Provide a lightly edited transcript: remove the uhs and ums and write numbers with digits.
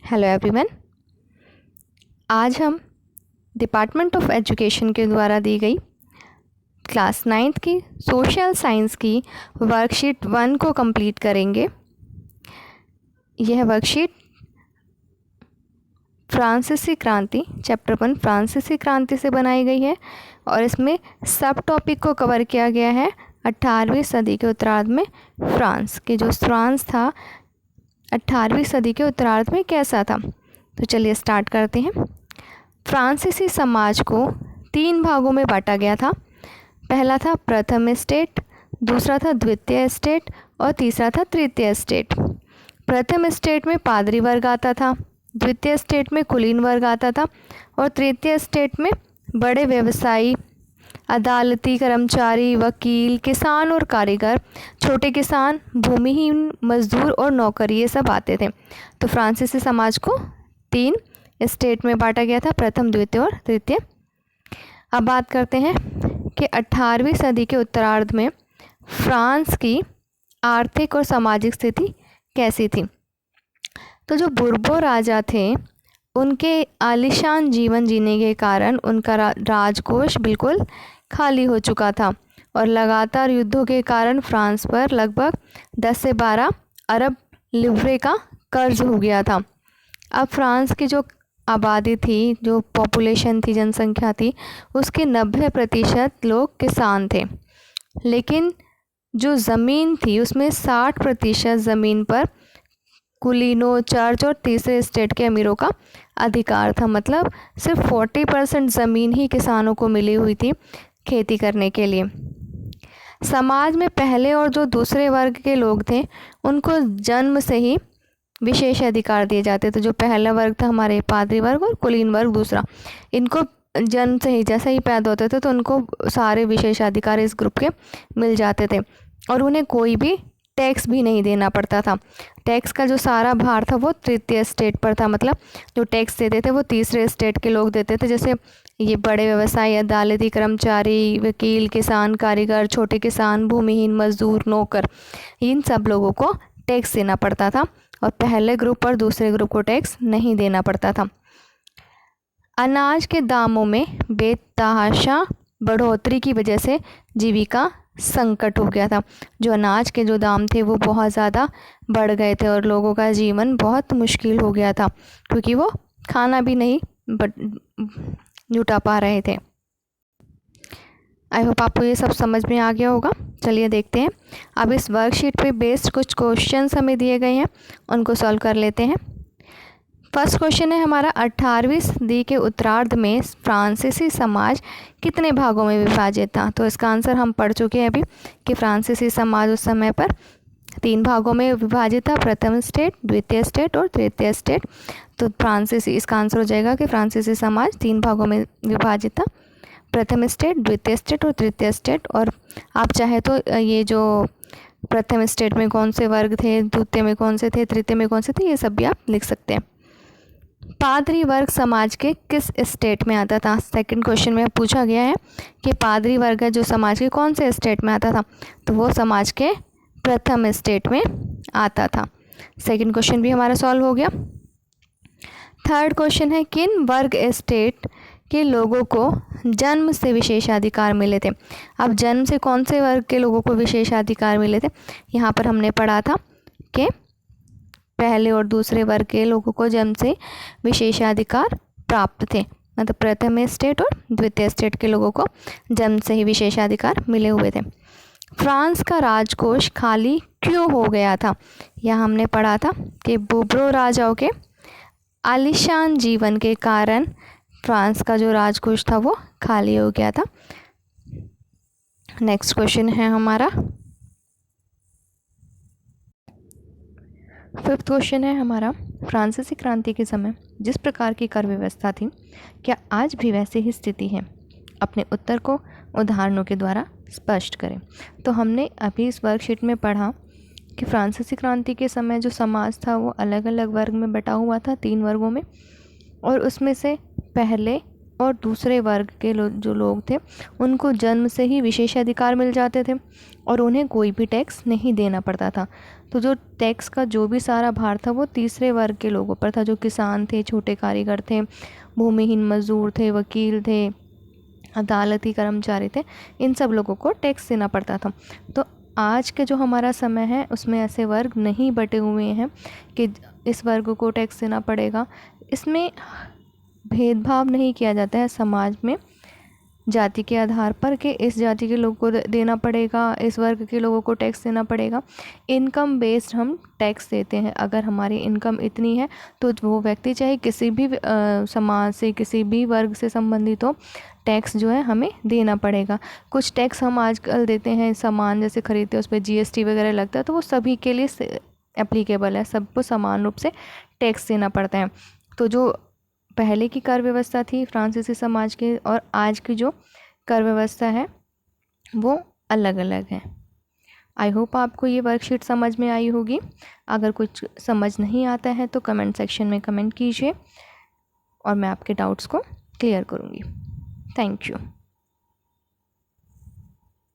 Hello everyone. आज हम department of education के द्वारा दी गई क्लास 9th की सोशल साइंस की वर्कशीट 1 को कंप्लीट करेंगे। यह वर्कशीट फ्रांसीसी क्रांति चैप्टर 1 फ्रांसीसी क्रांति से बनाई गई है और इसमें सब टॉपिक को कवर किया गया है 18वीं सदी के उत्तरार्ध में फ्रांस था 18वीं सदी के उत्तरार्ध में कैसा था। तो चलिए स्टार्ट करते हैं। फ्रांसीसी समाज को 3 भागों में बांटा गया था। पहला था प्रथम स्टेट, दूसरा था द्वितीय स्टेट और तीसरा था तृतीय स्टेट। प्रथम स्टेट में पादरी वर्ग आता था, द्वितीय स्टेट में कुलीन वर्ग आता था और तृतीय स्टेट में बड़े व्यवसायी, अदालती कर्मचारी, वकील, किसान और कारीगर, छोटे किसान, भूमिहीन मजदूर और नौकर, ये सब आते थे। तो फ्रांसीसी समाज को 3 स्टेट में बांटा गया था, प्रथम, द्वितीय और तृतीय। अब बात करते हैं कि 18वीं सदी के उत्तरार्ध में फ्रांस की आर्थिक और सामाजिक स्थिति कैसी थी। तो जो बुर्बो राजा थे उनके आलीशान जीवन जीने के कारण उनका राजकोष बिल्कुल खाली हो चुका था और लगातार युद्धों के कारण फ्रांस पर लगभग 10 से 12 अरब लिव्रे का कर्ज हो गया था। अब फ्रांस की जो आबादी थी, जो पॉपुलेशन थी, जनसंख्या थी, उसके 90% लोग किसान थे, लेकिन जो ज़मीन थी उसमें 60% ज़मीन पर कुलीनों, चर्च और तीसरे स्टेट के अमीरों का अधिकार था। मतलब सिर्फ 40% ज़मीन ही किसानों को मिली हुई थी खेती करने के लिए। समाज में पहले और जो दूसरे वर्ग के लोग थे उनको जन्म से ही विशेष अधिकार दिए जाते थे। जो पहला वर्ग था हमारे पादरी वर्ग और कुलीन वर्ग दूसरा, इनको जन्म से ही जैसे ही पैदा होते थे तो उनको सारे विशेष अधिकार इस ग्रुप के मिल जाते थे और उन्हें कोई भी टैक्स भी नहीं देना पड़ता था। टैक्स का जो सारा भार था वो तृतीय स्टेट पर था। मतलब जो टैक्स देते थे वो तीसरे स्टेट के लोग देते थे, जैसे ये बड़े व्यवसायी, अदालती कर्मचारी, वकील, किसान, कारीगर, छोटे किसान, भूमिहीन मजदूर, नौकर, इन सब लोगों को टैक्स देना पड़ता था और पहले ग्रुप और दूसरे ग्रुप को टैक्स नहीं देना पड़ता था। अनाज के दामों में बेतहाशा बढ़ोतरी की वजह से जीविका संकट हो गया था। जो अनाज के जो दाम थे वो बहुत ज़्यादा बढ़ गए थे और लोगों का जीवन बहुत मुश्किल हो गया था क्योंकि वो खाना भी नहीं जुटा पा रहे थे। आई होप आपको ये सब समझ में आ गया होगा। चलिए देखते हैं। अब इस वर्कशीट पे बेस्ड कुछ क्वेश्चंस हमें दिए गए हैं, उनको सॉल्व कर लेते हैं। फर्स्ट क्वेश्चन है हमारा, 18वीं सदी के उत्तरार्ध में फ्रांसीसी समाज कितने भागों में विभाजित था। तो इसका आंसर हम पढ़ चुके हैं अभी कि फ्रांसीसी समाज उस समय पर 3 भागों में विभाजित था, प्रथम स्टेट, द्वितीय स्टेट और तृतीय स्टेट। तो फ्रांसीसी, इसका आंसर हो जाएगा कि फ्रांसीसी समाज 3 भागों में विभाजित था, प्रथम स्टेट, द्वितीय स्टेट और तृतीय स्टेट। और आप चाहे तो ये जो प्रथम स्टेट में कौन से वर्ग थे, द्वितीय में कौन से थे, तृतीय में कौन से थे, ये सब भी आप लिख सकते हैं। पादरी वर्ग समाज के किस स्टेट में आता था। सेकंड क्वेश्चन में पूछा गया है कि पादरी वर्ग है जो समाज के कौन से स्टेट में आता था। तो वो समाज के प्रथम स्टेट में आता था। सेकंड क्वेश्चन भी हमारा सॉल्व हो गया। थर्ड क्वेश्चन है, किन वर्ग स्टेट के लोगों को जन्म से विशेषाधिकार मिले थे। अब जन्म से कौन से वर्ग के लोगों को विशेषाधिकार मिले थे। यहाँ पर हमने पढ़ा था कि पहले और दूसरे वर्ग के लोगों को जन्म से विशेषाधिकार प्राप्त थे। मतलब प्रथम स्टेट और द्वितीय स्टेट के लोगों को जन्म से ही विशेषाधिकार मिले हुए थे। फ्रांस का राजकोष खाली क्यों हो गया था। यह हमने पढ़ा था कि बुर्बो राजाओं के आलीशान जीवन के कारण फ्रांस का जो राजकोष था वो खाली हो गया था। नेक्स्ट क्वेश्चन है हमारा, फिफ्थ क्वेश्चन है हमारा, फ्रांसीसी क्रांति के समय जिस प्रकार की कर व्यवस्था थी क्या आज भी वैसी ही स्थिति है। अपने उत्तर को उदाहरणों के द्वारा स्पष्ट करें। तो हमने अभी इस वर्कशीट में पढ़ा कि फ्रांसीसी क्रांति के समय जो समाज था वो अलग अलग वर्ग में बटा हुआ था, 3 वर्गों में, और उसमें से पहले और दूसरे वर्ग के जो लोग थे उनको जन्म से ही विशेषाधिकार मिल जाते थे और उन्हें कोई भी टैक्स नहीं देना पड़ता था। तो जो टैक्स का जो भी सारा भार था वो तीसरे वर्ग के लोगों पर था, जो किसान थे, छोटे कारीगर थे, भूमिहीन मजदूर थे, वकील थे, अदालती कर्मचारी थे, इन सब लोगों को टैक्स देना पड़ता था। तो आज के जो हमारा समय है उसमें ऐसे वर्ग नहीं बटे हुए हैं कि इस वर्ग को टैक्स देना पड़ेगा। इसमें भेदभाव नहीं किया जाता है समाज में जाति के आधार पर कि इस जाति के लोगों को देना पड़ेगा, इस वर्ग के लोगों को टैक्स देना पड़ेगा। इनकम बेस्ड हम टैक्स देते हैं। अगर हमारी इनकम इतनी है तो वो व्यक्ति चाहे किसी भी समाज से, किसी भी वर्ग से संबंधित हो, टैक्स जो है हमें देना पड़ेगा। कुछ टैक्स हम आजकल देते हैं, सामान जैसे खरीदते हैं उस पर GST वगैरह लगता है, तो वो सभी के लिए एप्लीकेबल है, सबको समान रूप से टैक्स देना पड़ता है। तो जो पहले की कर व्यवस्था थी फ्रांसीसी समाज की और आज की जो कर व्यवस्था है वो अलग अलग है। आई होप आपको ये वर्कशीट समझ में आई होगी। अगर कुछ समझ नहीं आता है तो कमेंट सेक्शन में कमेंट कीजिए और मैं आपके डाउट्स को क्लियर करूँगी। Thank you.